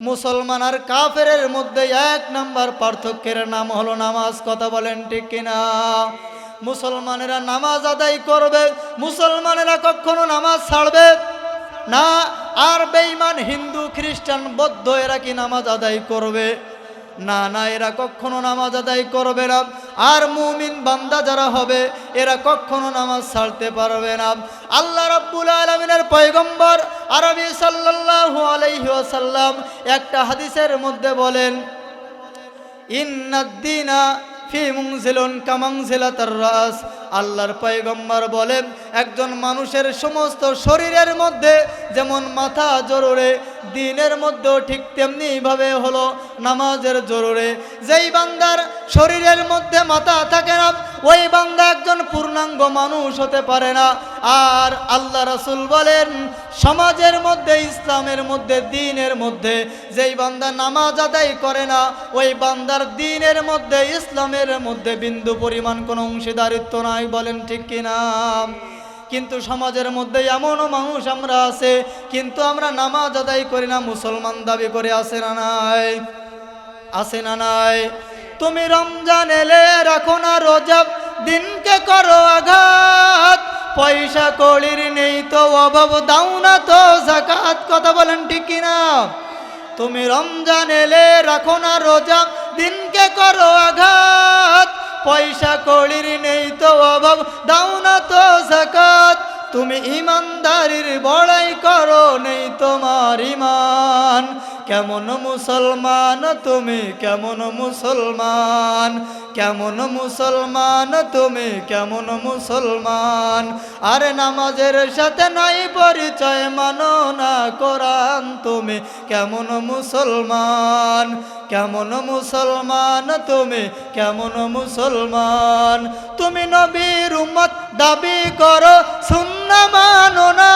মুসলমান আর কাফেরের মধ্যে এক নাম্বার পার্থক্যের নাম হলো নামাজ। কথা বলেন ঠিক কিনা? মুসলমানেরা নামাজ আদায় করবে, মুসলমানেরা কখনো নামাজ ছাড়বে না। আর বেঈমান হিন্দু খ্রিস্টান বৌদ্ধ এরা কি নামাজ আদায় করবে? না না, এরা কখনো নামাজ আদায় করবে না। আর মুমিন বান্দা যারা হবে এরা কখনো নামাজ ছাড়তে পারবে না। আল্লাহ রাব্বুল আলামিনের পয়গম্বর আরবি সাল্লাল্লাহু আলাইহি ওয়াসাল্লাম একটা হাদিসের মধ্যে বলেন, ইন্নাদ-দীনা ফি মুনজিলুন কামানজিলাতার রাস। আল্লাহর পয়গম্বর বলেন, একজন মানুষের সমস্ত শরীরের মধ্যে যেমন মাথা জরুরে, দিনের মধ্যেও ঠিক তেমনি ভাবে হলো নামাজের জরুরে। যেই বান্দার শরীরের মধ্যে মাথা থাকে না ওই বান্দা একজন পূর্ণাঙ্গ মানুষ হতে পারে না। আর আল্লাহ রাসূল বলেন, সমাজের মধ্যে, ইসলামের মধ্যে, দ্বীনের মধ্যে যেই বান্দা নামাজ আদায় করে না ওই বান্দার দ্বীনের মধ্যে, ইসলামের মধ্যে বিন্দু পরিমাণ কোনো অংশীদারিত্ব নাই। বলেন ঠিক কিনা? কিন্তু সমাজের মধ্যে এমনও মানুষ আমরা আছে, কিন্তু আমরা নামাজ আদায় করি না, মুসলমান দাবি করে, আছে না নাই? আছে না নাই? তুমি রমজান এলে রাখো না রোজা, দিনকে করো আঘাত, পয়সা কড়ির নেই তো অভাব, দাও না তো যাকাত। কথা বলেন ঠিক কিনা? তুমি রমজান এলে রাখো না রোজা, দিনকে করো আঘাত, পয়সা কড়ির নেই তো অভাব, দাও না তো যাকাত। তুমি ইমানদারির বড়াই করো, নেই তোমার ইমান। কেমন মুসলমান তুমি, কেমন মুসলমান, কেমন মুসলমান তুমি, কেমন মুসলমান। আরে নামাজের সাথে নাই পরিচয়, মানো না কোরআন, তুমি কেমন মুসলমান, কেমন মুসলমান তুমি, কেমন মুসলমান। তুমি নবীর উম্মত দাবি করো, সুন্নাহ মানো না,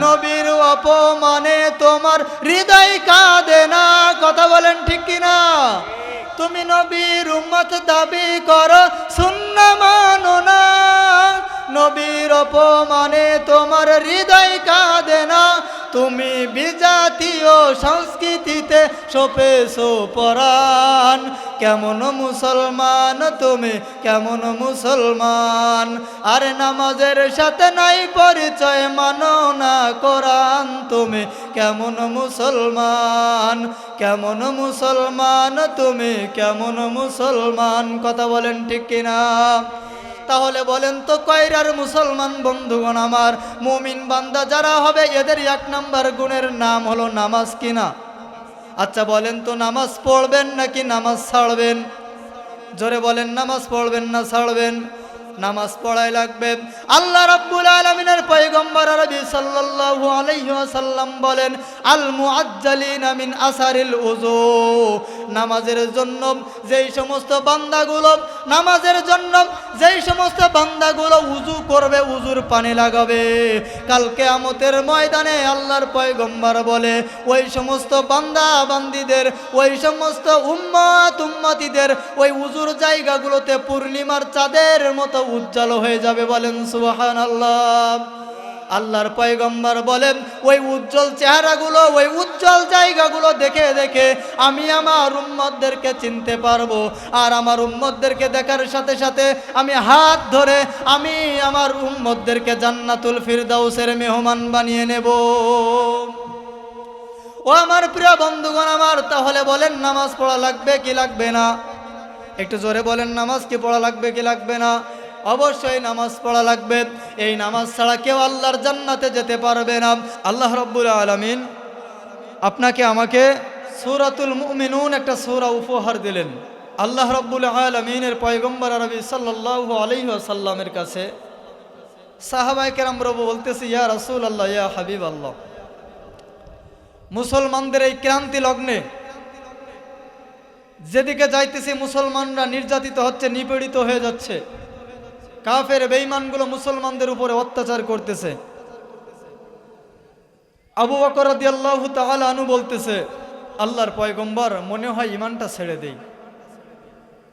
নবীর অপমানে তোমার হৃদয় কাঁদে না। কথা বলেন ঠিক কিনা? তুমি নবীর উম্মত দাবি করো, সুন্নাহ মানো না, নবীর অপমানে তোমার হৃদয় কাঁদে না। তুমি বিজাতীয় সংস্কৃতিতে সপেছো পরাণ, কেমন মুসলমান তুমি, কেমন মুসলমান। আর নামাজের সাথে নাই পরিচয়, মানো না কোরআন, তুমি কেমন মুসলমান, কেমন মুসলমান তুমি, কেমন মুসলমান। কথা বলেন ঠিক কিনা? তাহলে বলেন তো কয়রার মুসলমান বন্ধুগণ আমার? মুমিন বান্দা যারা হবে এদের এক নাম্বার গুণের নাম হলো নামাজ কিনা? আচ্ছা বলেন তো, নামাজ পড়বেন নাকি নামাজ ছাড়বেন? জোরে বলেন, নামাজ পড়বেন না ছাড়বেন? নামাজ পড়াই লাগবে। আল্লাহ রাব্বুল আলামিনের পয়গম্বর আরবি সাল্লাল্লাহু আলাইহি ওয়াসাল্লাম বলেন, আল মুআজ্জালিনা মিন আসারিল উযু। নামাজের জন্য যেই সমস্ত বান্দাগুলো, নামাজের জন্য যেই সমস্ত বান্দাগুলো উযু করবে, উযুর পানি লাগাবে, কাল কিয়ামতের ময়দানে আল্লাহর পয়গম্বর বলে ওই সমস্ত বান্দা বান্দীদের, ওই সমস্ত উম্মত উম্মতিদের ওই উযুর জায়গাগুলোতে পূর্ণিমার চাঁদের মতো উজ্জ্বল হয়ে যাবে। বলেন সুবহানাল্লাহ। আল্লাহর পয়গম্বর বলেন, ওই উজ্জ্বল চেহারাগুলো, ওই উজ্জ্বল জায়গাগুলো দেখে দেখে আমি আমার উম্মতদেরকে চিনতে পারবো। আর আমার উম্মতদেরকে দেখার সাথে সাথে আমি হাত ধরে আমি আমার উম্মতদেরকে জান্নাতুল ফিরদাউসের মেহমান বানিয়ে নেব। ও আমার প্রিয় বন্ধুগণ আমার, তাহলে বলেন নামাজ পড়া লাগবে কি লাগবে না? একটু জোরে বলেন, নামাজ কি পড়া লাগবে কি লাগবে না? অবশ্যই নামাজ পড়া লাগবে। এই নামাজ ছাড়া কেউ আল্লাহর জান্নাতে যেতে পারবে না। আল্লাহ রাব্বুল আলামিন আপনাকে আমাকে সূরাতুল মুমিনুন একটা সূরা উপহার দিলেন। আল্লাহ রাব্বুল আলামিনের পয়গম্বর আরবি সাল্লাল্লাহু আলাইহি ওয়াসাল্লামের কাছে সাহাবায়ে কেরাম বলতেছে, ইয়া রাসূলুল্লাহ, ইয়া হাবিবাল্লাহ, মুসলমানদের এই ক্রান্তি লগ্নে যেদিকে যাইতেছে মুসলমানরা নির্যাতিত হচ্ছে, নিপীড়িত হয়ে যাচ্ছে, কাফের বেঈমানগুলো মুসলমানদের উপরে অত্যাচার করতেছে। আবু বকর রাদিয়াল্লাহু তাআলা আনহু বলতেছে, আল্লাহর পয়গম্বর মনে হয় ইমানটা ছেড়ে দেই।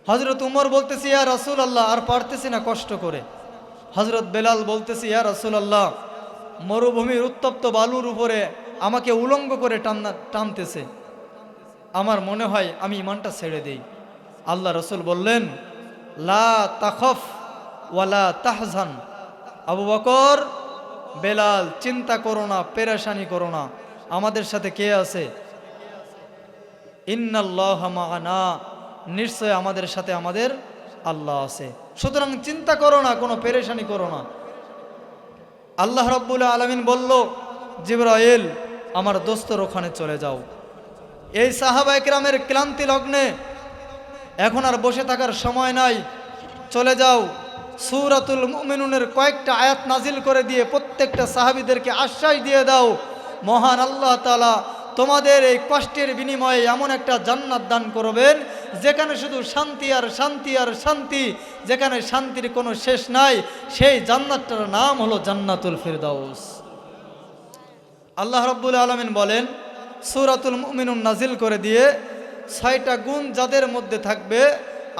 হযরত উমর বলতেছে, ইয়া রাসূলুল্লাহ, আর পারতেছি না কষ্ট করে। হযরত বেলাল বলতেছে, ইয়া রাসূলুল্লাহ, মরুভূমির উত্তপ্ত বালুর উপরে আমাকে উলঙ্গ করে টানতেছে, আমার মনে হয় আমি ইমানটা ছেড়ে দেই। আল্লাহ রসুল বললেন, লা তাখফ ওয়ালা তাহজান, আবু বকর, বেলাল, চিন্তা করো না, পেরেশানি করো না, আমাদের সাথে কে আছে? ইন্নাল্লাহা মা'ানা, নিশ্চয় আমাদের সাথে আমাদের আল্লাহ আছে। সুতরাং চিন্তা করো না, কোনো পেরেশানি করো না। আল্লাহ রাব্বুল আলামিন বলল, জিবরাইল আমার দোস্তর ওখানে চলে যাও। এই সাহাবা একরামের ক্লান্তি লগ্নে এখন আর বসে থাকার সময় নাই, চলে যাও। সূরাতুল মুমিনুনের কয়েকটা আয়াত নাজিল করে দিয়ে প্রত্যেকটা সাহাবীদেরকে আশ্বাস দিয়ে দাও, মহান আল্লাহ তাআলা তোমাদের এই কষ্টের বিনিময়ে এমন একটা জান্নাত দান করবেন যেখানে শুধু শান্তি আর শান্তি আর শান্তি, যেখানে শান্তির কোনো শেষ নাই। সেই জান্নাতটার নাম হলো জান্নাতুল ফিরদাউস। আল্লাহ রাব্বুল আলামিন বলেন, সূরাতুল মুমিনুন নাজিল করে দিয়ে 6টা গুণ যাদের মধ্যে থাকবে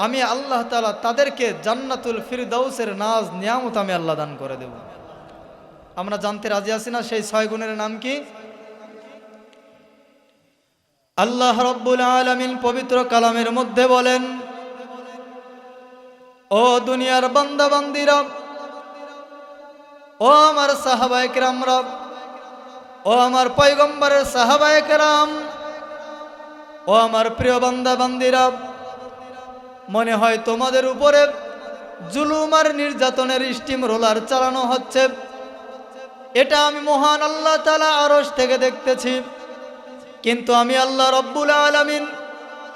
আমি আল্লাহ তাআলা তাদেরকে জান্নাতুল ফিরদাউসের নাজ নিয়ামত আমি আল্লাহ দান করে দেব। আমরা জানতে রাজি আছি না সেই 6 গুণের নাম কি? আল্লাহ রাব্বুল আলামিন পবিত্র কালামের মধ্যে বলেন, ও দুনিয়ার বান্দা বান্দিরা, ও আমার সাহাবায়ে কেরামরা, ও আমার পয়গম্বরের সাহাবায়ে কেরাম, ও আমার প্রিয় বান্দা বান্দিরা, মনে হয় তোমাদের উপরে জুলুম আর নির্যাতনের স্টিম রোলার চালানো হচ্ছে। এটা আমি মহান আল্লাহ তাআলা আরশ থেকে দেখতেছি। কিন্তু আমি আল্লাহ রাব্বুল আলামিন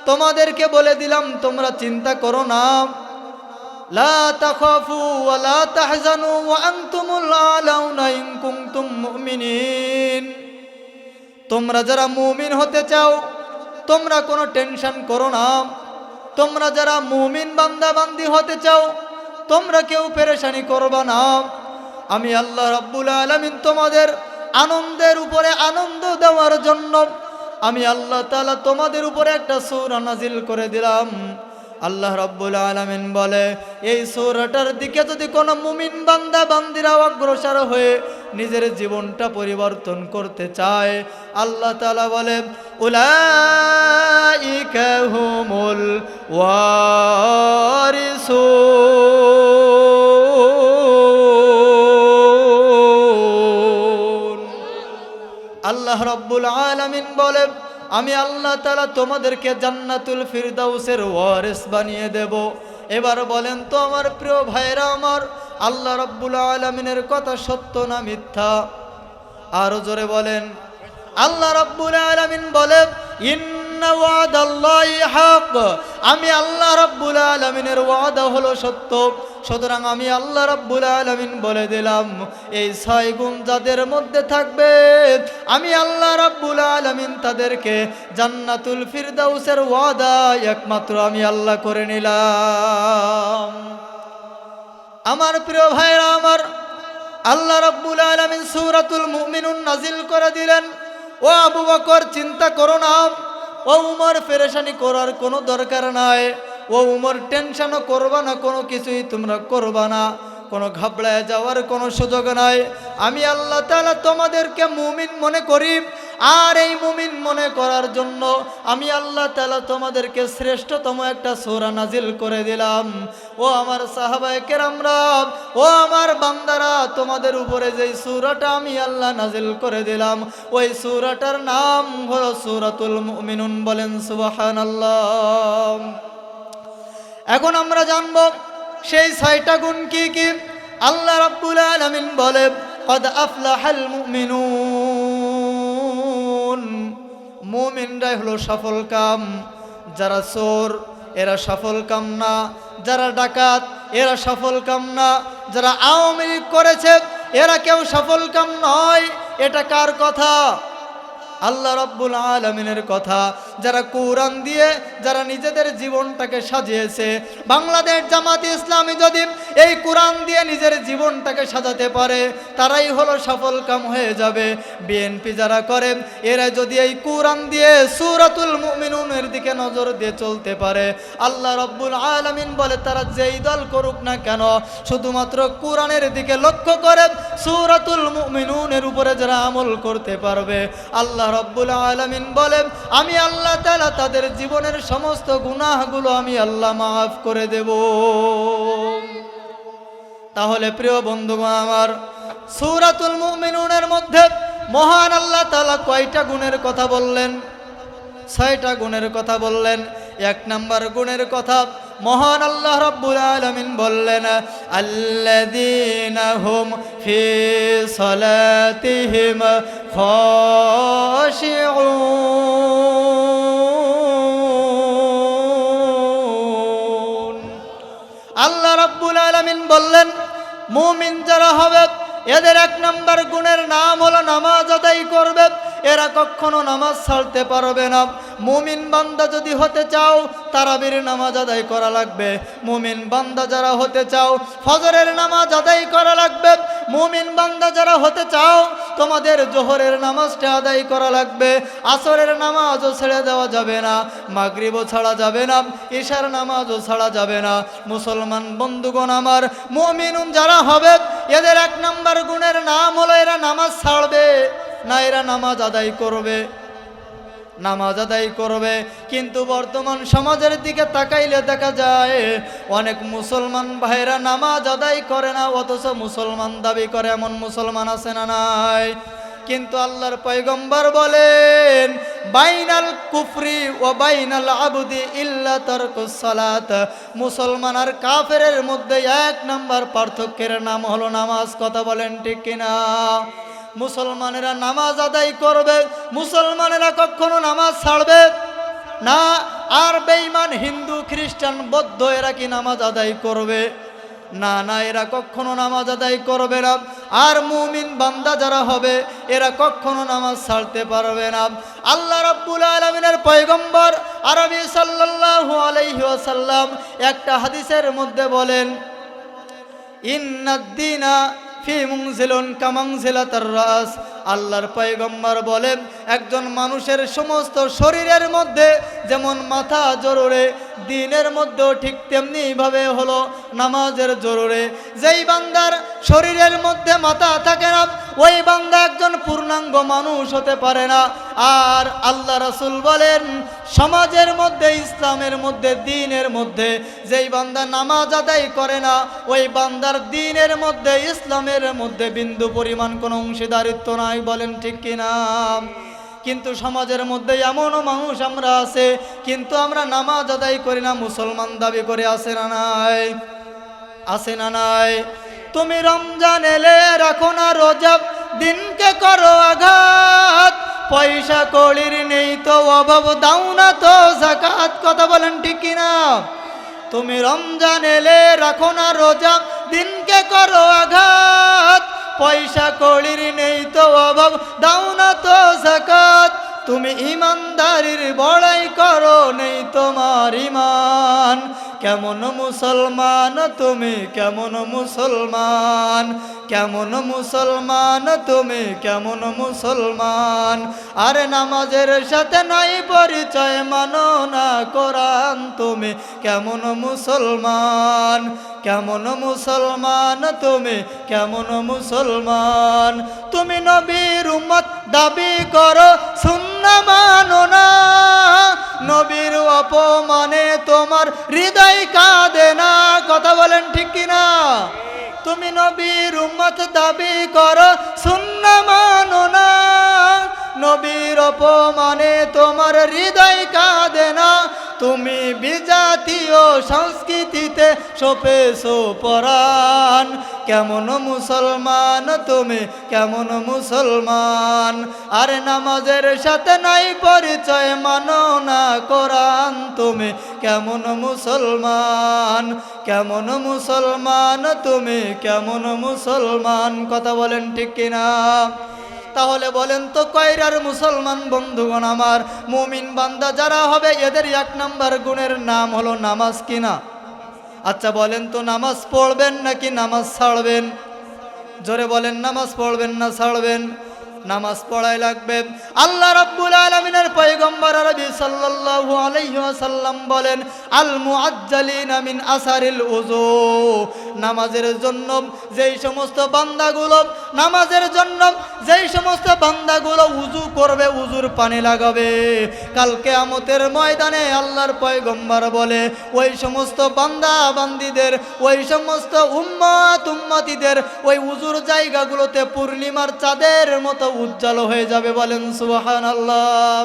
তোমাদেরকে বলে দিলাম, তোমরা চিন্তা করো না। লা তাখাফু ওয়া লা তাহজানু ওয়া আনতুমুল আলাউনা ইন কুনতুম মুমিনিন। তোমরা যারা মুমিন হতে চাও তোমরা কোনো টেনশন করো না। তোমরা যারা মুমিন বান্দা বান্দি হতে চাও তোমরা কেউ পেরেশানি করবা না। আমি আল্লাহ রাব্বুল আলামিন তোমাদের আনন্দের উপরে আনন্দ দেওয়ার জন্য আমি আল্লাহ তাআলা তোমাদের উপরে একটা সূরা নাজিল করে দিলাম। আল্লাহ রাব্বুল আলামিন বলে, এই সূরাটার দিকে যদি কোনো মুমিন বান্দা বান্দিরা অগ্রসর হয়ে নিজের জীবনটা পরিবর্তন করতে চায়, আল্লাহ তাআলা বলে, উলাইকা হুমুল ওয়ারিসুন। আল্লাহ রাব্বুল আলামিন বলে, আমি আল্লাহ তাআলা তোমাদেরকে জান্নাতুল ফিরদাউসের ওয়ারিস বানিয়ে দেব। এবার বলেন তো আমার প্রিয় ভাইরা আমার, আল্লাহ রাব্বুল আলামিনের কথা সত্য না মিথ্যা? আরো জোরে বলেন। আল্লাহ রাব্বুল আলামিন বলে, ইন্না ওয়াদাল্লাহি হক, আমি আল্লাহ রাব্বুল আলামিনের ওয়াদা হলো সত্য। সুতরাং আমি আল্লাহ রাব্বুল আলামিন বলে দিলাম, এই 6 গুণ যাদের মধ্যে থাকবে আমি আল্লাহ রাব্বুল আলামিন তাদেরকে জান্নাতুল ফিরদাউসের ওয়াদা একমাত্র আমি আল্লাহ করে নিলাম। আমার প্রিয় ভাইরা আমার, আল্লাহ রাব্বুল আলামিন সূরাতুল মুমিনুন নাজিল করে দিলেন। ও আবু বকর, চিন্তা করো না। ও উমর, পেরেশানি করার কোনো দরকার নাই। ও উমর, টেনশনও করবা না, কোনো কিছুই তোমরা করবা না, কোনো ঘাবড়ায় যাওয়ার কোনো সুযোগ নাই। আমি আল্লাহ তাআলা তোমাদেরকে মুমিন মনে করি, আর এই মুমিন মনে করার জন্য আমি আল্লাহ তাআলা তোমাদেরকে শ্রেষ্ঠতম একটা সূরা নাজিল করে দিলাম। ও আমার সাহাবায়ে কেরামরা, ও আমার বান্দারা, তোমাদের উপরে যেই সূরাটা আমি আল্লাহ নাজিল করে দিলাম ওই সূরাটার নাম হলো সূরাতুল মুমিনুন। বলেন সুবহানাল্লাহ। এখন আমরা জানব সেই 6টা গুণ কি কি। আল্লাহ রাব্বুল আলামিন বলে, কদ আফলাহাল মুমিনুন, মুমিনরাই হলো সফল কাম। যারা চোর এরা সফল কাম না, যারা ডাকাত এরা সফল কাম না, যারা আওয়ামী লীগ করেছে এরা কেউ সফল কাম নয়। এটা কার কথা? আল্লাহ রাব্বুল আলামিনের কথা, যারা কোরআন দিয়ে যারা নিজেদের জীবনটাকে সাজিয়েছে। বাংলাদেশ জামাত ইসলামী যদি এই কোরআন দিয়ে নিজের জীবনটাকে সাজাতে পারে, তারাই হলো সফল কাম হয়ে যাবে। বিএনপি যারা করে, এরা যদি এই কোরআন দিয়ে সূরাতুল মুমিনুনের দিকে নজর দিয়ে চলতে পারে, আল্লাহ রাব্বুল আলামিন বলে তারা যেই দল করুক না কেন, শুধুমাত্র কোরআনের দিকে লক্ষ্য করে সূরাতুল মুমিনুনের উপরে যারা আমল করতে পারবে, আল্লাহ রাব্বুল আলামিন বলেন আমি আল্লাহ তাআলা তাদের জীবনের সমস্ত গুনাহগুলো আমি আল্লাহ মাফ করে দেব। তাহলে প্রিয় বন্ধুগণ আমার, সূরাতুল মুমিনুনের মধ্যে মহান আল্লাহ তাআলা কয়টা গুণের কথা বললেন? 6টা গুণের কথা বললেন। 1 নম্বর গুণের কথা মহান আল্লাহ রাব্বুল আলামিন বললেন, আল্লাযীনা হুম ফি সালাতিহিম খাশিউন। আল্লাহ রাব্বুল আলামিন বললেন মুমিন যারা হবে এদের 1 নম্বর গুণের নাম হলো নামাজ আদায় করবে। এরা কখনো নামাজ ছাড়তে পারবে না। মুমিন বান্দা যদি হতে চাও, তারাবির নামাজ আদায় করা লাগবে। মুমিন বান্দা যারা হতে চাও, ফজরের নামাজ আদায় করা লাগবে। মুমিন বান্দা যারা হতে চাও, তোমাদের জোহরের নামাজটা আদায় করা লাগবে। আসরের নামাজও ছেড়ে দেওয়া যাবে না, মাগরিবও ছাড়া যাবে না, ইশার নামাজও ছাড়া যাবে না। মুসলমান বন্ধুগণ আমার, মুমিনুন যারা হবে এদের 1 নম্বর গুণের নাম হলো এরা নামাজ ছাড়বে না, এরা নামাজ আদায় করবে। নামাজ আদায় করবে। কিন্তু বর্তমান সমাজের দিকে তাকাইলে দেখা যায় অনেক মুসলমান ভাইরা নামাজ আদায় করে না, অথচ মুসলমান দাবি করে। এমন মুসলমান আছে না নাই? কিন্তু আল্লাহর পয়গম্বর বলেন বাইনাল কুফরি ওয়া বাইনাল আবদি ইল্লা তারকুস সালাত। মুসলমান আর কাফেরের মধ্যে 1 নম্বর পার্থক্যের নাম হলো নামাজ। কথা বলেন ঠিক কিনা? মুসলমানেরা নামাজ আদায় করবে, মুসলমানেরা কখনো নামাজ ছাড়বে না। আর বেঈমান হিন্দু খ্রিস্টান বৌদ্ধ এরা কি নামাজ আদায় করবে? না না, এরা কখনো নামাজ আদায় করবে না। আর মুমিন বান্দা যারা হবে এরা কখনো নামাজ ছাড়তে পারবে না। আল্লাহ রাব্বুল আলামিনের পয়গম্বর আরবি সাল্লাল্লাহু আলাইহি ওয়াসাল্লাম একটা হাদিসের মধ্যে বলেন, ইন্নাদ-দীনা ফি মুনজিলুন কামানজিলাতার রাস। আল্লাহর পয়গম্বর বলেন একজন মানুষের সমস্ত শরীরের মধ্যে যেমন মাথা জরুরে, দিনের মধ্যেও ঠিক তেমনি ভাবে হলো নামাজের জরুরে। যেই বান্দার শরীরের মধ্যে মাথা থাকে না, ওই বান্দা একজন পূর্ণাঙ্গ মানুষ হতে পারে না। আর আল্লাহ রাসূল বলেন সমাজের মধ্যে, ইসলামের মধ্যে, দ্বীনের মধ্যে যেই বান্দা নামাজ আদায় করে না, ওই বান্দার দ্বীনের মধ্যে, ইসলামের মধ্যে বিন্দু পরিমাণ কোনো অংশীদারিত্ব নাই। বলেন ঠিক কিনা? কিন্তু সমাজের মধ্যে এমনও মানুষ আমরা আছে, কিন্তু আমরা নামাজ আদায় করি না, মুসলমান দাবি করে। আছে না নাই? আছে না নাই? তুমি রমজান এলে রাখো না রোজা, দিনকে করো আঘাত, পয়সা কড়ির নেই তো অভাব, দাও না তো যাকাত। কথা বলেন ঠিক কিনা? তুমি রমজান এলে রাখো না রোজা, দিনকে করো আঘাত, পয়সা কড়ির নেই তো অভাব, দাও না তো যাকাত। তুমি ইমানদারির বড়াই করো, নেই তোমার ইমান। কেমন মুসলমান তুমি, কেমন মুসলমান, কেমন মুসলমান তুমি, কেমন মুসলমান। আরে নামাজের সাথে নাই পরিচয়, মানো না কোরআন, তুমি কেমন মুসলমান। কেমন মুসলমান তুমি, কেমন মুসলমান। তুমি নবীর উম্মত দাবি করো, সুন্নাহ মানো না, নবীর অপমানে তোমার হৃদয় কাঁদে না। কথা বলেন ঠিক কিনা? তুমি নবীর উম্মত দাবি করো, সুন্নাহ মানো না, নবীর অপমানে তোমার হৃদয় কাঁদে না। তুমি বিজাতীয় সংস্কৃতিতে সপেছো পরাণ, কেমন মুসলমান তুমি, কেমন মুসলমান। আরে নামাজের সাথে নাই পরিচয়, মানো না কোরআন, তুমি কেমন মুসলমান। কেমন মুসলমান তুমি, কেমন মুসলমান। কথা বলেন ঠিক কিনা? তাহলে বলেন তো কয়রার মুসলমান বন্ধুগণ আমার, মুমিন বান্দা যারা হবে এদের 1 নাম্বার গুণের নাম হলো নামাজ কিনা? আচ্ছা বলেন তো নামাজ পড়বেন নাকি নামাজ ছাড়বেন? জোরে বলেন, নামাজ পড়বেন না ছাড়বেন? নামাজ পড়াই লাগবে। আল্লাহ রাব্বুল আলামিনের পয়গম্বর আরবি সাল্লাল্লাহু আলাইহি ওয়াসাল্লাম বলেন, আল মুআজ্জালিনা মিন আসারিল উযু, নামাজের জন্য যেই সমস্ত বান্দাগুলো উযু করবে, উযুর পানি লাগাবে, কাল কিয়ামতের ময়দানে আল্লাহর পয়গম্বর বলে ওই সমস্ত বান্দা বান্দীদের, ওই সমস্ত উম্মতিদের ওই উযুর জায়গাগুলোতে পূর্ণিমার চাঁদের মতো উজ্জ্বল হয়ে যাবে। বলেন সুবহানাল্লাহ।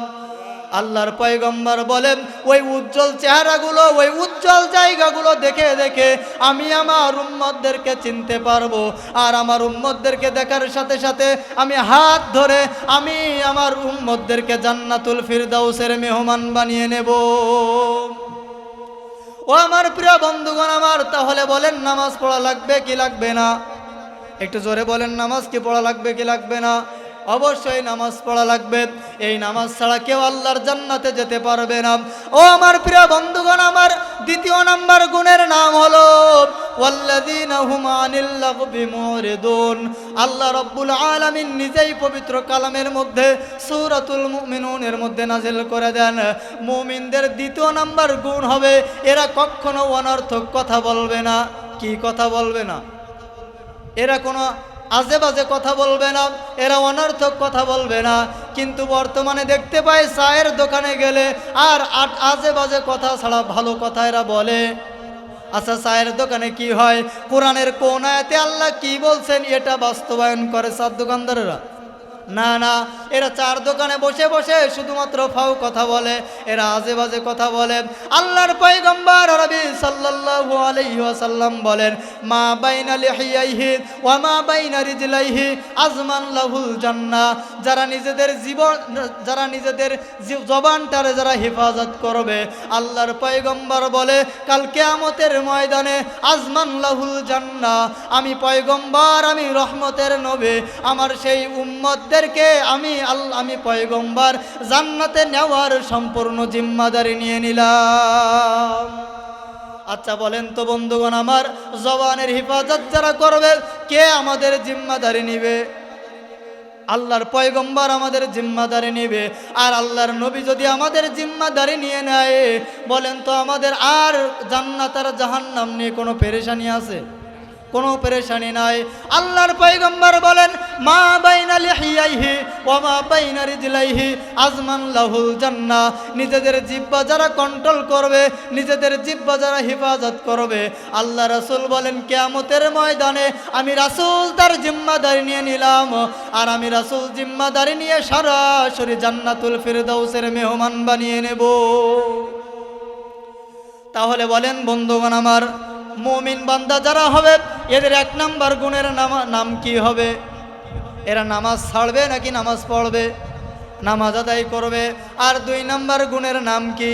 আল্লাহর পয়গম্বর বলেন ওই উজ্জ্বল চেহারাগুলো, ওই উজ্জ্বল জায়গাগুলো দেখে দেখে আমি আমার উম্মতদেরকে চিনতে পারবো, আর আমার উম্মতদেরকে দেখার সাথে সাথে আমি হাত ধরে আমি আমার উম্মতদেরকে জান্নাতুল ফিরদাউসের মেহমান বানিয়ে নেব। ও আমার প্রিয় বন্ধুগণ আমার, তাহলে বলেন নামাজ পড়া লাগবে কি লাগবে না? একটু জোরে বলেন, নামাজ কি পড়া লাগবে কি লাগবে না? অবশ্যই নামাজ পড়া লাগবে। এই নামাজ ছাড়া কেউ আল্লাহর জান্নাতে যেতে পারবে না। ও আমার প্রিয় বন্ধুগণ আমার, 2 নাম্বার গুণের নাম হলো ওয়াল্লাযীনা হুম আনিল লাগবি মুরিদুন। আল্লাহ রাব্বুল আলামিন নিজেই পবিত্র কালামের মধ্যে সূরাতুল মুমিনুনের মধ্যে নাযিল করে দেন, মুমিনদের 2 নাম্বার গুণ হবে এরা কখনো অনর্থক কথা বলবে না। কি কথা বলবে না? এরা কোনো আজে বাজে কথা বলবে না, এরা অনর্থক কথা বলবে না। কিন্তু বর্তমানে দেখতে পাই চায়ের দোকানে গেলে আর আজে বাজে কথা ছাড়া ভালো কথা এরা বলে। আচ্ছা চায়ের দোকানে কি হয়? কোরআনের কোন আয়াতে আল্লাহ কি বলছেন এটা বাস্তবায়ন করে চার দোকানদারেরা? না না, এরা চার দোকানে বসে বসে শুধুমাত্র ফাও কথা বলে, এরা আজে বাজে কথা বলে। আল্লাহর পয়গম্বর আরবি সাল্লাল্লাহু আলাইহি ওয়াসাল্লাম বলেন, মা বাইনা লিহিয়াইহি ওয়া মা বাইনা রিজলাইহি আজমান লাহুল জান্নাহ। যারা নিজেদের জবানটারে যারা হেফাজত করবে, আল্লাহর পয়গম্বর বলে কাল কিয়ামতের ময়দানে আজমান লাহুল জান্নাহ, আমি পয়গম্বর, আমি রহমতের নবী, আমার সেই উম্মতদেরকে আমি পয়গম্বর জান্নাতে নেওয়ার সম্পূর্ণ জিম্মাদারি নিয়ে নিলাম। আচ্ছা বলেন তো বন্ধুগণ আমার, জবানের হেফাজত যারা করবে কে আমাদের জিম্মাদারি নিবে? আল্লাহর পয়গম্বর আমাদের জিম্মাদারি নিবে। আর আল্লাহর নবী যদি আমাদের জিম্মাদারি নিয়ে নেয়, বলেন তো আমাদের আর জান্নাত আর জাহান্নাম নিয়ে কোনো পেরেশানি আছে? কোনো পেরেশানি নাই। আল্লাহর পয়গম্বর বলেন, মা বাইনা লিহিয়াইহি ওয়া মা বাইনা রিজলাইহি আজমান লাহুল জান্নাহ। নিজেদের জিহ্বা যারা কন্ট্রোল করবে, নিজেদের জিহ্বা যারা হেফাজত করবে, আল্লাহ রাসূল বলেন কিয়ামতের ময়দানে আমি রাসূল তার জিম্মাদারি নিয়ে নিলাম, আর আমি রাসূল জিম্মাদারি নিয়ে সরাসরি জান্নাতুল ফিরদাউসের মেহমান বানিয়ে নেব। তাহলে বলেন বন্ধুগণ আমার, মুমিন বান্দা যারা হবে এদের 1 নাম্বার গুণের নাম কি হবে? এরা নামাজ ছাড়বে নাকি নামাজ পড়বে? নামাজ আদায় করবে। আর 2 নাম্বার গুণের নাম কি?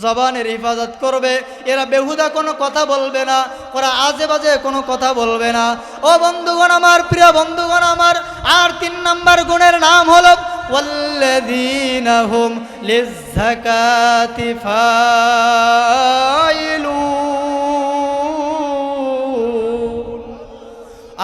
জবানের হেফাজত করবে। এরা বেহুদা কোনো কথা বলবে না, ওরা আজে বাজে কোনো কথা বলবে না। ও বন্ধুগণ আমার, প্রিয় বন্ধুগণ আমার, আর 3 নাম্বার গুণের নাম হলো ওয়াল্লাযীনা হুম লিয-যাকাতি ফাইলুন।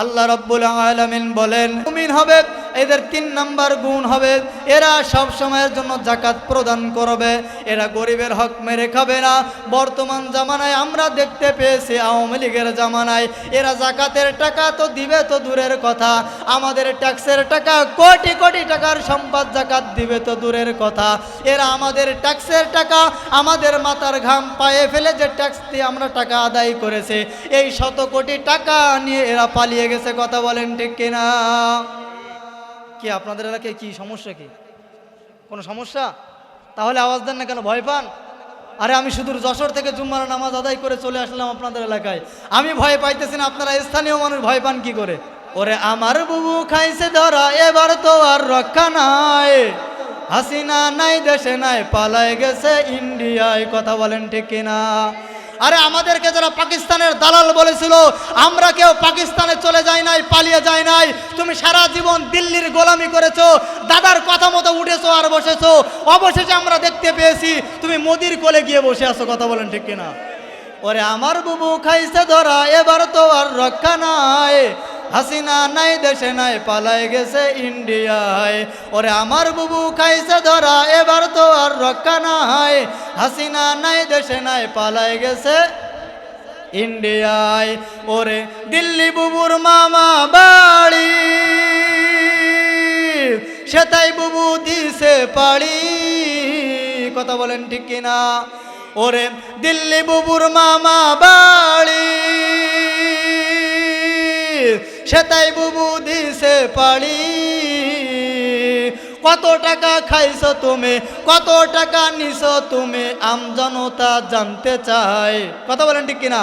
আল্লাহ রাব্বুল আলামিন বলেন মুমিন হবে এদের 3 নাম্বার গুণ হবে, এরা সব সময়ের জন্য যাকাত প্রদান করবে, এরা গরিবের হক মেরে খাবে না। বর্তমান জামানায় আমরা দেখতে পেয়েছি আওয়ামী লীগের জামানায় এরা যাকাতের টাকা তো দিবে তো দূরের কথা, আমাদের ট্যাক্সের টাকা কোটি কোটি টাকার সম্পদ যাকাত দিবে তো দূরের কথা। এরা আমাদের ট্যাক্সের টাকা, আমাদের মাথার ঘাম পায়ে ফেলে যে ট্যাক্স দিয়ে আমরা টাকা আদায় করেছে, এই শত কোটি টাকা নিয়ে এরা পালিয়ে গেছে। কথা বলেন ঠিক কিনা? কি আপনাদের এলাকায় কি সমস্যা? কি কোনো সমস্যা? তাহলে আওয়াজ দেন না কেন? ভয় পান? আরে আমি সুদূর যশোর থেকে জুম্মার নামাজ আদায় করে চলে আসলাম আপনাদের এলাকায়, আমি ভয় পাইতেছি না, আপনারা স্থানীয় মানুষ ভয় পান কি করে? ওরে আমার বুবু খাইছে ধরা, এবার তো আর রক্ষা নাই, হাসিনা নাই দেশে নাই, পালায় গেছে ইন্ডিয়ায়। কথা বলেন ঠিক কিনা? আরে আমাদেরকে যারা পাকিস্তানের দালাল বলেছিল, আমরা কেউ পাকিস্তানে চলে যাই নাই, পালিয়ে যাই নাই। তুমি সারা জীবন দিল্লির গোলামি করেছো, দাদার কথা মতো উঠেছো আর বসেছো, অবশেষে আমরা দেখতে পেয়েছি তুমি মোদির কোলে গিয়ে বসে আছো। কথা বলেন ঠিক কিনা? ওরে আমার বুবু খাইছে ধরা, এবার তো আর রক্ষা নাই, হাসিনা নাই দেশে নাই, পালায় গেছে ইন্ডিয়ায়। ওরে আমার বুবু খাইছে ধরা, এবার তো আর রক্ষা নাই, হাসিনা নাই দেশে নাই, পালায় গেছে ইন্ডিয়ায়। ওরে দিল্লি বুবুর মামা বাড়ি, সেটাই বুবু দিছে পাড়ি। কথা বলেন ঠিক কিনা? ওরে দিল্লি বুবুর মামা বাড়ি, সেটাই বুবু দিছে পাড়ি। কত টাকা খাইছো তুমি, কত টাকা নিছো তুমি, আমজনতা জানতে চাই। কথা বলেন ঠিক কিনা?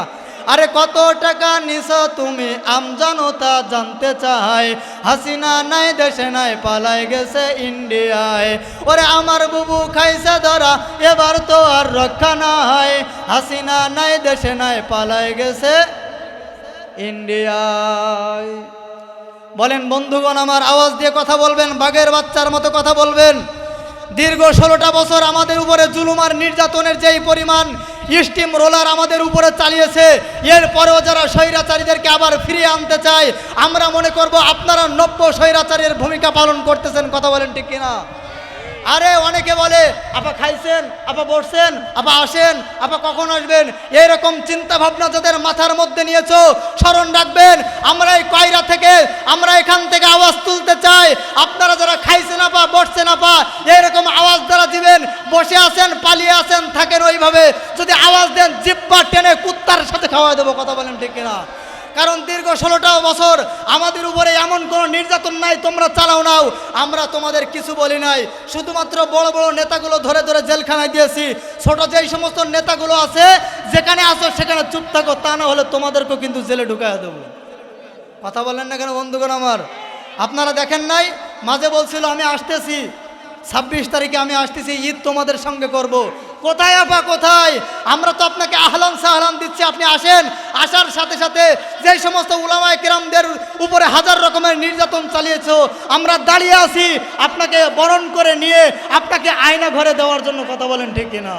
আরে কত টাকা নিছো তুমি, আমজনতা জানতে চাই, হাসিনা নাই দেশে নাই, পালায় গেছে ইন্ডিয়ায়। ওরে আমার বুবু খাইছে ধরা, এবার তো আর রক্ষা নাই, হাসিনা নাই দেশে নাই, পালায় গেছে ইন্ডিয়ায়। বলেন বন্ধুগণ আমার, আওয়াজ দিয়ে কথা বলবেন, বাঘের বাচ্চার মতো কথা বলবেন। দীর্ঘ 16টা বছর আমাদের উপরে জুলুম আর নির্যাতনের যেই পরিমাণ স্টিম রোলার আমাদের উপরে চালিয়েছে, এরপরেও যারা স্বৈরাচারীদেরকে আবার ফিরিয়ে আনতে চায়, আমরা মনে করব আপনারা নব্য স্বৈরাচারীর ভূমিকা পালন করতেছেন। কথা বলেন ঠিক কিনা? আরে অনেকে বলে আপা খাইছেন, আপা বসছেন, আপা আসেন, আপা কখন আসবেন, এইরকম চিন্তা ভাবনা যাদের মাথার মধ্যে নিয়েছো, স্মরণ রাখবেন আমরা এই কয়রা থেকে, আমরা এখান থেকে আওয়াজ তুলতে চাই। আপনারা যারা খাইছেন আপা, বসছেন আপা, এইরকম আওয়াজ যারা দিবেন, বসে আছেন, পালিয়ে আছেন, থাকেন ওইভাবে, যদি আওয়াজ দেন জিব্বা টেনে কুত্তার সাথে খাওয়া দেবো। কথা বলেন ঠিক কিনা? কারণ দীর্ঘ 16টা বছর আমাদের উপরে এমন কোনো নির্যাতন নাই তোমরা চালাও নাও, আমরা তোমাদের কিছু বলি নাই। শুধুমাত্র বড় বড় নেতাগুলো ধরে ধরে জেলখানায় দিয়েছি। ছোট যেই সমস্ত নেতাগুলো আছে, যেখানে আসো সেখানে চুপ থাকো, তা না হলে তোমাদেরকেও কিন্তু জেলে ঢুকাইয়া দেবো। কথা বলেন না কেন বন্ধুগণ আমার? আপনারা দেখেন নাই, মাঝে বলছিল আমি আসতেছি, 26 তারিখে আমি আসতেছি, ঈদ তোমাদের সঙ্গে করব। কোথায় আপা কোথায়? আমরা তো আপনাকে আহলান সাহলান দিচ্ছি, আপনি আসেন। আসার সাথে সাথে যেই সমস্ত উলামায়ে কেরামদের উপরে হাজার রকমের নির্যাতন চালিয়েছো, আমরা দাঁড়িয়ে আছি আপনাকে বরণ করে নিয়ে আপনাকে আয়না ঘরে দেওয়ার জন্য। কথা বলেন ঠিক কিনা?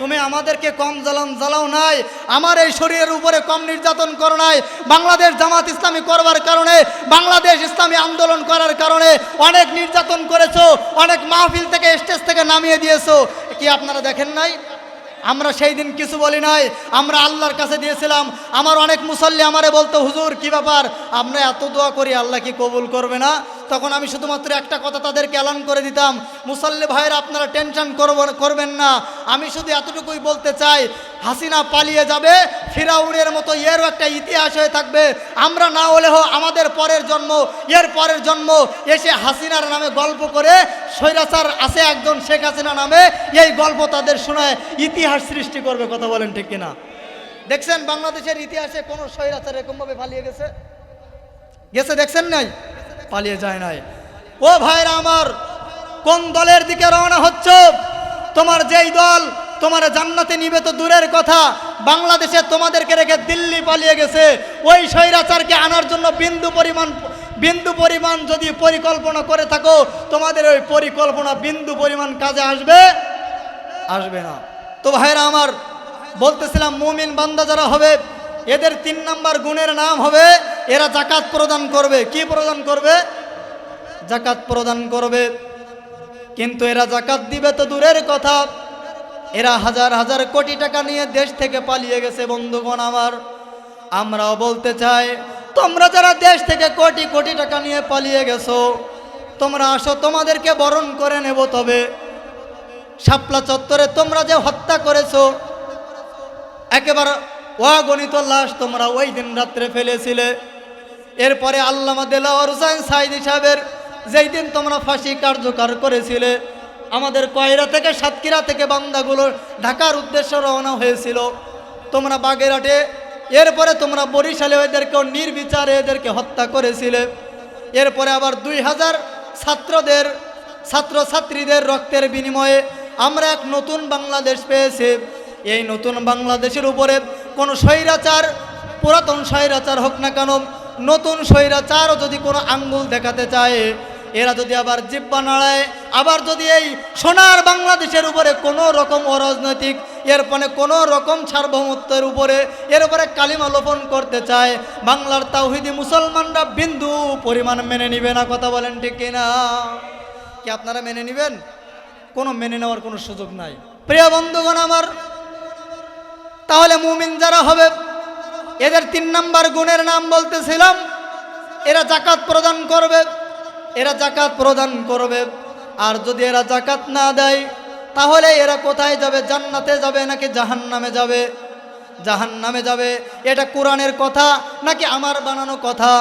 তুমি আমাদেরকে কম জ্বালাও নাই, আমার এই শরীরের উপরে কম নির্যাতন করো নাই। বাংলাদেশ জামাত ইসলামী করবার কারণে, বাংলাদেশ ইসলামী আন্দোলন করার কারণে অনেক নির্যাতন করেছো, অনেক মাহফিল থেকে, স্টেজ থেকে নামিয়ে দিয়েছো। কি আপনারা দেখেন নাই? আমরা সেই দিন কিছু বলি নাই, আমরা আল্লাহর কাছে দিয়েছিলাম। আমার অনেক মুসল্লি আমারে বলতো, হুজুর কি ব্যাপার, আমরা এত দোয়া করি, আল্লাহ কি কবুল করবে না? তখন আমি শুধুমাত্র একটা কথা তাদেরকে এলান করে দিতাম, মুসল্লি ভাইয়েরা আপনারা টেনশন করবেন না, আমি শুধু এতটুকুই বলতে চাই, হাসিনা পালিয়ে যাবে, ফিরাউনের মতো এরও একটা ইতিহাস হয়ে থাকবে। আমরা না হলেও আমাদের পরের জন্ম, এর পরের জন্ম এসে হাসিনার নামে গল্প করে, স্বৈরাচার আছে একজন শেখ হাসিনা নামে, এই গল্প তাদের শোনায় ইতিহাস সৃষ্টি করবে। কথা বলেন ঠিক কিনা? দেখছেন বাংলাদেশের ইতিহাসে কোনো স্বৈরাচার এরকমভাবে পালিয়ে গেছে? দেখছেন নাই? পালিয়ে যায় নাই। ও ভাইরা আমার, কোন দলের দিকে রওনা হচ্ছ? তোমার যেই দল তোমার জান্নাতে নিবে তো দূরের কথা, বাংলাদেশে তোমাদেরকে রেখে দিল্লি পালিয়ে গেছে। ওই স্বৈরাচারকে আনার জন্য বিন্দু পরিমাণ যদি পরিকল্পনা করে থাকো, তোমাদের ওই পরিকল্পনা বিন্দু পরিমাণ কাজে আসবে না। তো ভাইরা আমার, বলতেছিলাম মুমিন বান্দা যারা হবে, এদের 3 নাম্বার গুণের নাম হবে এরা যাকাত প্রদান করবে। কি প্রদান করবে? যাকাত প্রদান করবে। কিন্তু এরা যাকাত দিবে তো দূরের কথা, এরা হাজার হাজার কোটি টাকা নিয়ে দেশ থেকে পালিয়ে গেছে। বন্ধুগণ আমার, আমরাও বলতে চাই, তোমরা যারা দেশ থেকে কোটি কোটি টাকা নিয়ে পালিয়ে গেছো, তোমরা আসো, তোমাদেরকে বরণ করে নেব। তবে শাপলা চত্বরে তোমরা যে হত্যা করেছো, একেবারে অগণিত লাশ তোমরা ওই দিন রাত্রে ফেলেছিলে। এরপরে আল্লামা দেলাওয়ার হোসেন সাইদি সাহেবের যেই দিন তোমরা ফাঁসি কার্যকর করেছিলে, আমাদের কয়রা থেকে, সাতক্ষীরা থেকে বান্দাগুলো ঢাকার উদ্দেশ্যে রওনা হয়েছিল, তোমরা বাগেরহাটে, এরপরে তোমরা বরিশালে এদেরকেও নির্বিচারে এদেরকে হত্যা করেছিলে। এরপরে আবার 2000 ছাত্রছাত্রীদের রক্তের বিনিময়ে আমরা এক নতুন বাংলাদেশ পেয়েছি। এই নতুন বাংলাদেশের উপরে কোনো স্বৈরাচার, পুরাতন স্বৈরাচার হোক না কেন, নতুন স্বৈরাচারও যদি কোনো আঙ্গুল দেখাতে চায়, এরা যদি আবার জিহ্বা নাড়ায়, আবার যদি এই সোনার বাংলাদেশের উপরে কোনো রকম অরাজনৈতিক এরপরে কোনো রকম সার্বভৌমত্বের উপরে এর উপরে কালিমা লোপন করতে চায়, বাংলার তাওহীদি মুসলমানরা বিন্দু পরিমাণ মেনে নিবে না। কথা বলেন ঠিক কিনা? কি আপনারা মেনে নেবেন? কোনো মেনে নেওয়ার কোনো সুযোগ নাই। প্রিয় বন্ধুগণ আমার, তাহলে মুমিন যারা হবে এদের 3 নাম্বার গুণের নাম বলতেছিলাম। এরা জাকাত প্রদান করবে, এরা জাকাত প্রদান করবে। আর যদি এরা জাকাত না দেয় তাহলে এরা কোথায় যাবে? জান্নাতে যাবে নাকি জাহান্নামে যাবে? জাহান্নামে যাবে। এটা কোরআনের কথা নাকি আমার বানানো কথা?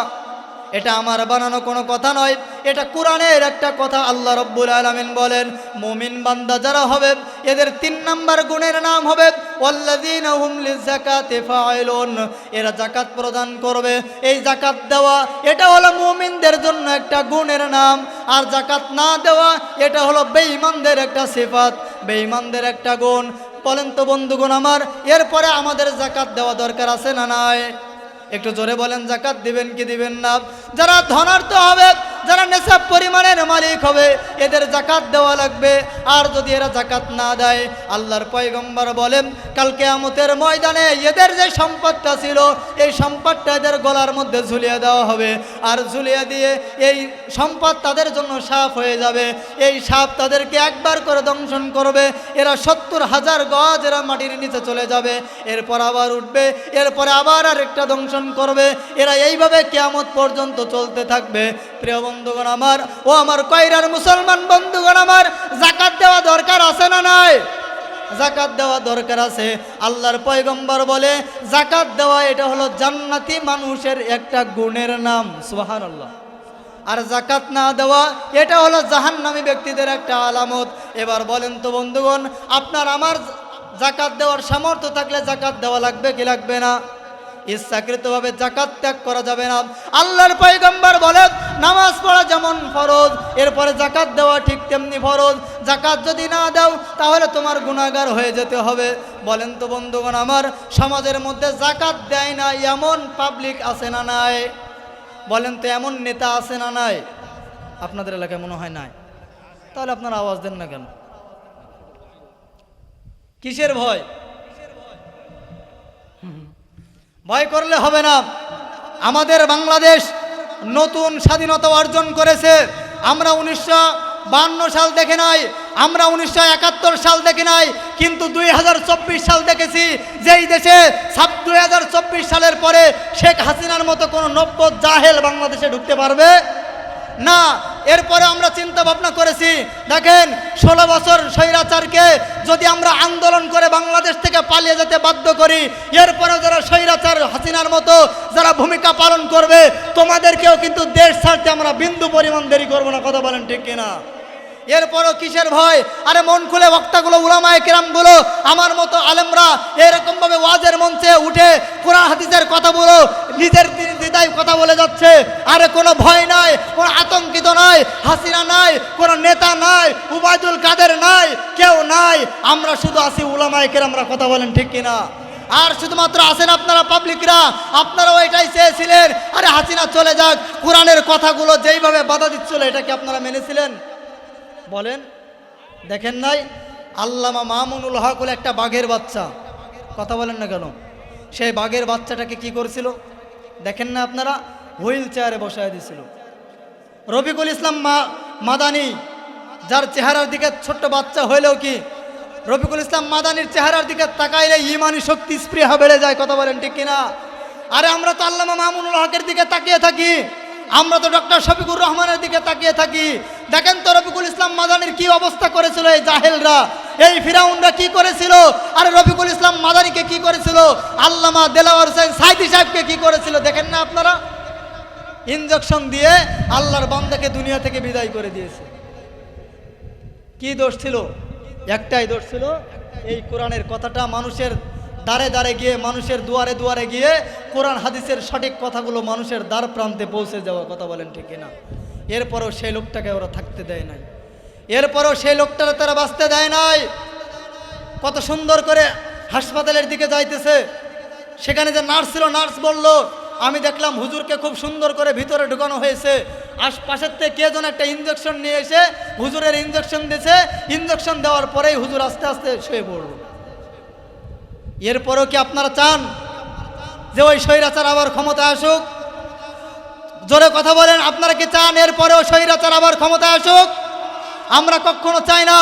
এটা আমার বানানো কোনো কথা নয়, এটা কোরআনের একটা কথা। আল্লাহ রাব্বুল আলামিন বলেন, মুমিন বান্দা যারা হবে এদের 3 নাম্বার গুণের নাম হবে ওয়াল্লাযীনা হুম লিযাকাতি ফাইলুন। এরা জাকাত প্রদান করবে। এই জাকাত দেওয়া এটা হলো মুমিনদের জন্য একটা গুণের নাম। আর জাকাত না দেওয়া এটা হলো বেঈমানদের একটা সিফাত, বেঈমানদের একটা গুণ। বলেন তো বন্ধুগণ আমার, এরপরে আমাদের জাকাত দেওয়া দরকার আছে না নাই? একটু জোরে বলেন, জাকাত দিবেন কি দিবেন না? যারা ধনার্থ হবে, যারা নেশাব পরিমাণের মালিক হবে, এদের জাকাত দেওয়া লাগবে। আর যদি এরা জাকাত না দেয়, আল্লাহর পয়গম্বর বলেন কাল কিয়ামতের ময়দানে এদের যে সম্পদটা ছিল এই সম্পদটা এদের গলার মধ্যে ঝুলিয়ে দেওয়া হবে। আর ঝুলিয়ে দিয়ে এই সম্পদ তাদের জন্য সাফ হয়ে যাবে। এই সাপ তাদেরকে একবার করে দংশন করবে। এরা 70,000 গজ এরা মাটির নিচে চলে যাবে। এরপর আবার উঠবে, এরপরে আবার আরেকটা দংশন করবে। এরা এইভাবে কিয়ামত পর্যন্ত চলতে থাকবে। প্রিয় বন্ধুগণ আমার, ও আমার কয়রার মুসলমান বন্ধুগণ আমার, জাকাত দেওয়া দরকার আছে না নাই? জাকাত দেওয়া দরকার আছে। আল্লাহর পয়গম্বর বলে জাকাত দেওয়া এটা হলো জান্নাতি মানুষের একটা গুণের নাম। সুবহানাল্লাহ। আর জাকাত না দেওয়া এটা হলো জাহান্নামী ব্যক্তিদের একটা আলামত। এবার বলেন তো বন্ধুগণ, আপনার আমার জাকাত দেওয়ার সামর্থ্য থাকলে জাকাত দেওয়া লাগবে কি লাগবে না? ইচ্ছাকৃতভাবে জাকাত ত্যাগ করা যাবে না। আল্লাহর পয়গম্বর বলেন নামাজ পড়া যেমন ফরজ, এরপরে জাকাত দেওয়া ঠিক তেমনি ফরজ। জাকাত যদি না দাও তাহলে তোমার গুনাহগার হয়ে যেতে হবে। বলেন তো বন্ধুগণ আমার, সমাজের মধ্যে জাকাত দেয় না এমন পাবলিক আছে না নাই? বলেন তো এমন নেতা আছে না নাই? আপনাদের এলাকায় মনে হয় নাই। তাহলে আপনারা আওয়াজ দেন না কেন? কিসের ভয়? ভয় করলে হবে না। আমাদের বাংলাদেশ নতুন স্বাধীনতা অর্জন করেছে। আমরা 1952 সাল দেখে নাই, আমরা 1971 সাল দেখে নাই, কিন্তু 2024 সাল দেখেছি। যেই দেশে 2024 সালের পরে শেখ হাসিনার মতো কোনো নব্য জাহেল বাংলাদেশে ঢুকতে পারবে না। এরপরে আমরা চিন্তা ভাবনা করেছি, দেখেন 16 বছর স্বৈরাচারকে যদি আমরা আন্দোলন করে বাংলাদেশ থেকে পালিয়ে যেতে বাধ্য করি, এরপরে যারা স্বৈরাচার হাসিনার মতো যারা ভূমিকা পালন করবে, তোমাদেরকেও কিন্তু দেশ ছাড়তে আমরা বিন্দু পরিমাণ দেরি করবো না। কথা বলেন ঠিক কিনা? এরপরও কিসের ভয়? আরে মন খুলে বক্তাগুলো, উলামায়ে কেরামগুলো, আমার মতো আলেমরা এরকমভাবে ওয়াজের মঞ্চে উঠে কোরআন হাদিসের কথা বলো, নিজের দ্বিধায় কথা বলে যাচ্ছে। আরে কোনো ভয় নাই, কোনো আতঙ্কিত নাই, হাসিনা নাই, কোনো নেতা নাই, উবাইদুল কাদের নাই, কেউ নাই। আমরা শুধু আছি উলামায়ে কেরামরা। কথা বলেন ঠিক কিনা? আর শুধুমাত্র আছেন আপনারা পাবলিকরা, আপনারাও এটাই চেয়েছিলেন আরে হাসিনা চলে যাক। কোরআনের কথাগুলো যেইভাবে বাধা দিচ্ছিল এটা কি আপনারা মেনেছিলেন? বলেন, দেখেন নাই? আল্লামা মামুনুল হক হলো একটা বাঘের বাচ্চা। কথা বলেন না কেন? সেই বাঘের বাচ্চাটাকে কি করেছিল দেখেন না আপনারা? হুইল চেয়ারে বসায় দিয়েছিল। রফিকুল ইসলাম মাদানী, যার চেহারার দিকে ছোট্ট বাচ্চা হইলেও কি রফিকুল ইসলাম মাদানীর চেহারার দিকে তাকাইলে ইমানি শক্তি স্পৃহা বেড়ে যায়। কথা বলেন ঠিক কিনা? আরে আমরা তো আল্লামা মামুনুল হকের দিকে তাকিয়ে থাকি, আমরা তো ডক্টর শফিকুর রহমানের দিকে তাকিয়ে থাকি। দেখেন তো রফিকুল ইসলাম মাদানীর কি অবস্থা করেছিল এই জাহেলরা, এই ফিরাউনরা কি করেছিল। আর রফিকুল ইসলাম মাদানীকে কি করেছিল, আল্লামা দেলাওয়ার হোসেন সাইদি সাহেবকে কি করেছিল দেখেন না আপনারা? ইনজেকশন দিয়ে আল্লাহর বান্দাকে দুনিয়া থেকে বিদায় করে দিয়েছে। কি দোষ ছিল? একটাই দোষ ছিল, এই কোরআনের কথাটা মানুষের দ্বারে দ্বারে গিয়ে, মানুষের দুয়ারে দুয়ারে গিয়ে কোরআন হাদিসের সঠিক কথাগুলো মানুষের দ্বার প্রান্তে পৌঁছে যাওয়া। কথা বলেন ঠিক কিনা? এরপরও সেই লোকটাকে ওরা থাকতে দেয় নাই, এরপরও সেই লোকটারা তারা বাঁচতে দেয় নাই। কত সুন্দর করে হাসপাতালের দিকে যাইতেছে, সেখানে যে নার্স ছিল, নার্স বলল, আমি দেখলাম হুজুরকে খুব সুন্দর করে ভিতরে ঢুকানো হয়েছে, আশপাশের থেকে কে যেন একটা ইঞ্জেকশন নিয়ে এসে হুজুরের ইঞ্জেকশন দিয়েছে, ইঞ্জেকশন দেওয়ার পরেই হুজুর আস্তে আস্তে শুয়ে পড়ল। এরপরেও কি আপনারা চান যে ওই স্বৈরাচার আবার ক্ষমতায় আসুক? জোরে কথা বলেন, আপনারা কি চান এরপরেও স্বৈরাচার আবার ক্ষমতায় আসুক? আমরা কখনো চাই না।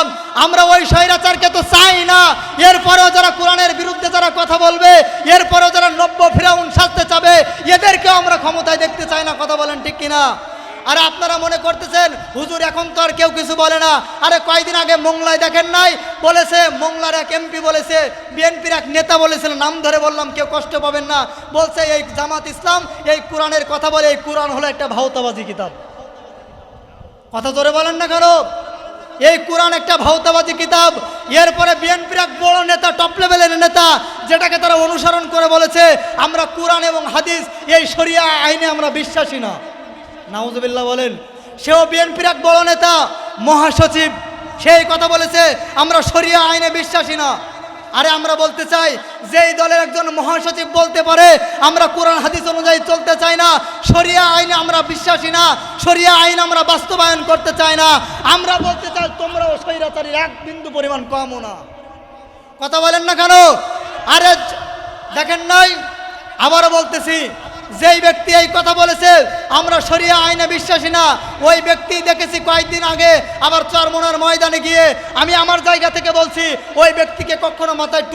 আমরা ওই স্বৈরাচারকে তো চাই না, এরপরেও যারা কোরআনের বিরুদ্ধে যারা কথা বলবে, এরপরেও যারা নব্য ফিরাউন সাজতে চাবে, এদেরকেও আমরা ক্ষমতায় দেখতে চাই না। কথা বলেন ঠিক কিনা? আরে আপনারা মনে করতেছেন হুজুর এখন তো আর কেউ কিছু বলে না। আরে কয়েকদিন আগে মোংলায় দেখেন নাই, বলেছে মোংলার এক এমপি বলেছে, বিএনপির এক নেতা বলেছিল, নাম ধরে বললাম কেউ কষ্ট পাবেন না, বলছে এই জামাত ইসলাম এই কোরআনের কথা বলে, এই কোরআন হলো একটা ভাওতাবাজি কিতাব। কথা জোরে বলেন না কেন? এই কোরআন একটা ভাওতাবাজি কিতাব। এরপরে বিএনপির এক বড় নেতা, টপ লেভেলের নেতা, যেটাকে তারা অনুসরণ করে বলেছে আমরা কোরআন এবং হাদিস এই শরিয়া আইনে আমরা বিশ্বাসী না। নাউজুবিল্লাহ বলেন। সেও বিএনপির এক বড় নেতা, মহাসচিব, সেই কথা বলেছে আমরা শরিয়া আইনে বিশ্বাসী না। আরে আমরা বলতে চাই, যেই দলের একজন মহাসচিব বলতে পারে আমরা কোরআন হাদিস অনুযায়ী চলতে চাই না, শরিয়া আইনে আমরা বিশ্বাসী না, শরিয়া আইন আমরা বাস্তবায়ন করতে চাই না, আমরা বলতে চাই তোমরাও স্বৈরাচারীর এক বিন্দু পরিমাণ কমও না। কথা বলেন না কেন? আরে দেখেন নাই, আবারও বলতেছি, যেই ব্যক্তি এই কথা বলেছে আমরা শরিয়া আইনে বিশ্বাসী না, ওই ব্যক্তি দেখেছি কয়েকদিন আগে আবার চরমনার ময়দানে গিয়ে, আমি আমার জায়গা থেকে বলছি, ওই ব্যক্তিকে কখনো মাথায়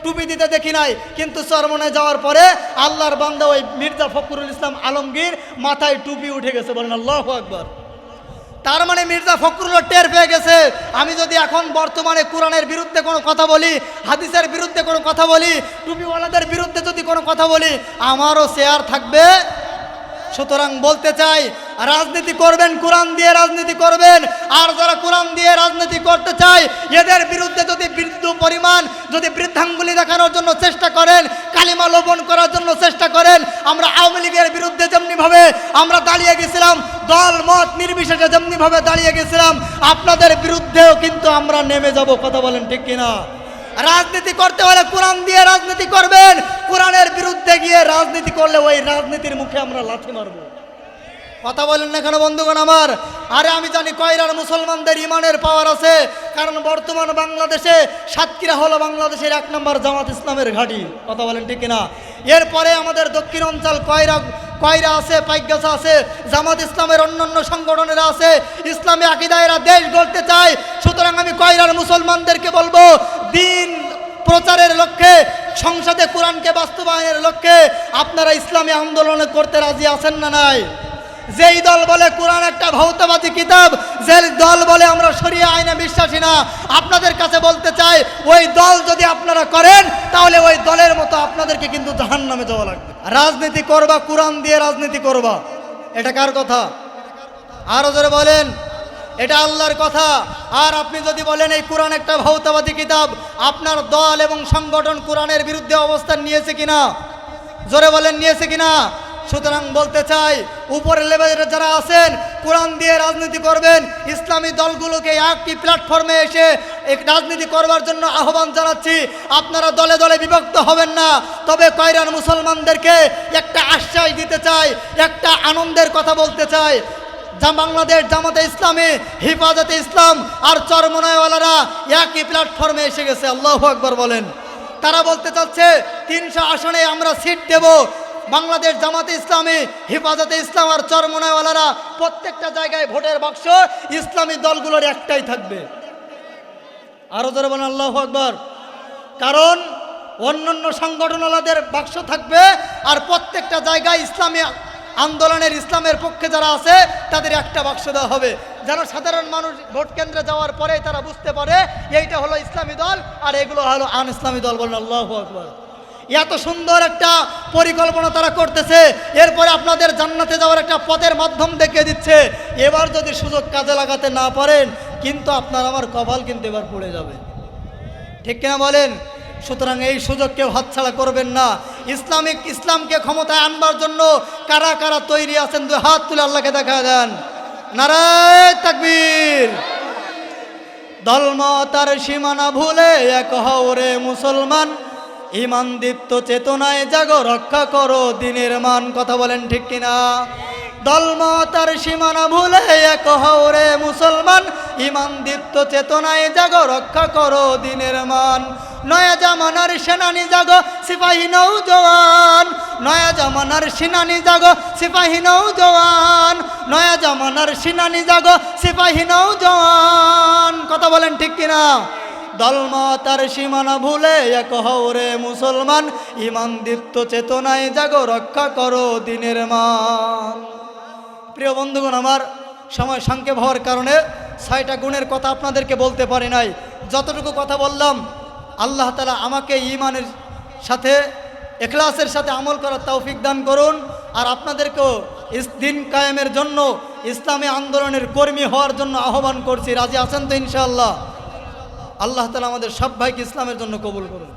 টুপি দিতে দেখি নাই, কিন্তু চরমনায় যাওয়ার পরে আল্লাহর বান্দা ওই মির্জা ফখরুল ইসলাম আলমগীর মাথায় টুপি উঠে গেছে। বলেন আল্লাহু আকবার। তার মানে মির্জা ফখরুল টের পেয়ে গেছে, আমি যদি এখন বর্তমানে কোরআনের বিরুদ্ধে কোনো কথা বলি, হাদিসের বিরুদ্ধে কোনো কথা বলি, টুপিওয়ালাদের বিরুদ্ধে যদি কোনো কথা বলি, আমারও শেয়ার থাকবে। সুতরাং বলতে চাই, রাজনীতি করবেন কোরআন দিয়ে রাজনীতি করবেন, আর যারা কোরআন দিয়ে রাজনীতি করতে চায় এদের বিরুদ্ধে যদি পরিমাণ যদি বৃদ্ধাঙ্গুলি দেখানোর জন্য চেষ্টা করেন, কালিমা লোপন করার জন্য চেষ্টা করেন, আমরা আওয়ামী লীগের বিরুদ্ধে যেমনিভাবে আমরা দাঁড়িয়ে গেছিলাম, দল মত নির্বিশেষে যেমনিভাবে দাঁড়িয়ে গেছিলাম, আপনাদের বিরুদ্ধেও কিন্তু আমরা নেমে যাব। কথা বলেন ঠিক কিনা? রাজনীতি করতে হলে কোরআন দিয়ে রাজনীতি করবেন, কোরআনের বিরুদ্ধে গিয়ে রাজনীতি করলে ওই রাজনীতির মুখে আমরা লাথি মারব। কথা বলেন না কেন বন্ধুগণ আমার? আরে আমি জানি কয়রার মুসলমানদের ইমানের পাওয়ার আছে, কারণ বর্তমান বাংলাদেশে সাতক্ষীরা হলো বাংলাদেশের 1 নম্বর জামাত ইসলামের ঘাঁটি। কথা বলেন ঠিক কিনা? এরপরে আমাদের দক্ষিণ অঞ্চল কয়রা আছে, পাইকগাছা আছে, জামাত ইসলামের অন্যান্য সংগঠনেরা আছে, ইসলামী আকীদায় এরা দেশ গড়তে চায়। সুতরাং আমি কয়রার মুসলমানদেরকে বলবো, দিন প্রচারের লক্ষ্যে, সংসদে কোরআনকে বাস্তবায়নের লক্ষ্যে আপনারা ইসলামী আন্দোলন করতে রাজি আছেন না নাই? যেই দল বলে কোরআন একটা ভাওতাবাজি কিতাব, যে দল বলে আমরা শরিয়া আইনে বিশ্বাসী না, আপনাদের কাছে বলতে চাই, ওই দল যদি আপনারা করেন তাহলে ওই দলের মতো আপনাদেরকে কিন্তু জাহান্নামে যাওয়া লাগবে। রাজনীতি করবা, কোরআন দিয়ে রাজনীতি করবা, এটা কার কথা? আরো জোরে বলেন, এটা আল্লাহর কথা। আর আপনি যদি বলেন এই কোরআন একটা ভাওতাবাজি কিতাব, আপনার দল এবং সংগঠন কোরআনের বিরুদ্ধে অবস্থান নিয়েছে কিনা? জোরে বলেন, নিয়েছে কিনা? সুতরাং বলতে চাই, উপরের লেভেলে যারা আছেন কোরআন দিয়ে রাজনীতি করবেন, ইসলামী দলগুলোকে একটি প্ল্যাটফর্মে এসে এক রাজনীতি করবার জন্য আহ্বান জানাচ্ছি। আপনারা দলে দলে বিভক্ত হবেন না। তবে কয়রার মুসলমানদেরকে একটা আশ্বাস দিতে চাই, একটা আনন্দের কথা বলতে চাই, যা বাংলাদেশ জামাতে ইসলামী, হেফাজতে ইসলাম আর চরমনায়ওয়ালারা একই প্ল্যাটফর্মে এসে গেছে। আল্লাহু আকবার বলেন। তারা বলতে চাচ্ছে 300 আসনে আমরা সিট দেব। বাংলাদেশ জামাতে ইসলামী, হেফাজতে ইসলাম আর চরমনায়ওয়ালারা প্রত্যেকটা জায়গায় ভোটের বাক্স ইসলামী দলগুলোর একটাই থাকবে। আরো জোরে বলেন আল্লাহু আকবার। কারণ অন্যান্য সংগঠনওয়ালাদের বাক্স থাকবে, আর প্রত্যেকটা জায়গায় ইসলামী আন্দোলনের, ইসলামের পক্ষে যারা আছে তাদের একটা বাক্স দেওয়া হবে, যেন সাধারণ মানুষ ভোট কেন্দ্রে যাওয়ার পরে তারা বুঝতে পারে এইটা হলো ইসলামী দল আর এগুলো হলো আন ইসলামী দল। বলেন আল্লাহু আকবার। এত সুন্দর একটা পরিকল্পনা তারা করতেছে, এরপরে আপনাদের জান্নাতে যাওয়ার একটা পথের মাধ্যম দেখিয়ে দিচ্ছে। এবার যদি সুযোগ কাজে লাগাতে না পারেন, কিন্তু আপনার আমার কপাল কিন্তু এবার পড়ে যাবে। ঠিক কিনা বলেন? সুতরাং এই সুযোগ কেউ হাতছাড়া করবেন না। ইসলামকে ক্ষমতায় আনবার জন্য কারা কারা তৈরি আছেন, 2 হাত তুলে আল্লাহকে দেখা দেন। নারায়ে তাকবীর। দলমতার সীমানা ভুলে এক হও রে মুসলমান, ইমান দীপ্ত চেতনায় জাগো রক্ষা করো দিনের মান। কথা বলেন ঠিক কিনা? দলমতার সীমানা ভুলে এক হও রে মুসলমান, ইমান দীপ্ত চেতনায় জাগো রক্ষা করো দিনের মান। নয়া জামানার সেনানি জাগো সিপাহী নৌজওয়ান, নয়া জামানার সেনানি জাগো সিপাহী নৌজওয়ান, নয়া জামানার সেনানি জাগো সিপাহী নৌজওয়ান। কথা বলেন ঠিক কিনা? দলমতার সীমানা ভুলে এক হও রে মুসলমান, ইমান দীপ্ত চেতনায় জাগো রক্ষা করো দিনের মান। প্রিয় বন্ধুগণ, আমার সময় সংক্ষেপ হওয়ার কারণে 6টা গুণের কথা আপনাদেরকে বলতে পারি নাই। যতটুকু কথা বললাম, আল্লাহ তাআলা আমাকে ঈমানের সাথে ইখলাসের সাথে আমল করার তৌফিক দান করুন। আর আপনাদেরকেও দিন কায়েমের জন্য ইসলামী আন্দোলনের কর্মী হওয়ার জন্য আহ্বান করছি। রাজি আছেন তো ইনশাআল্লাহ? আল্লাহ তাআলা আমাদের সব ভাইকে ইসলামের জন্য কবুল করুন।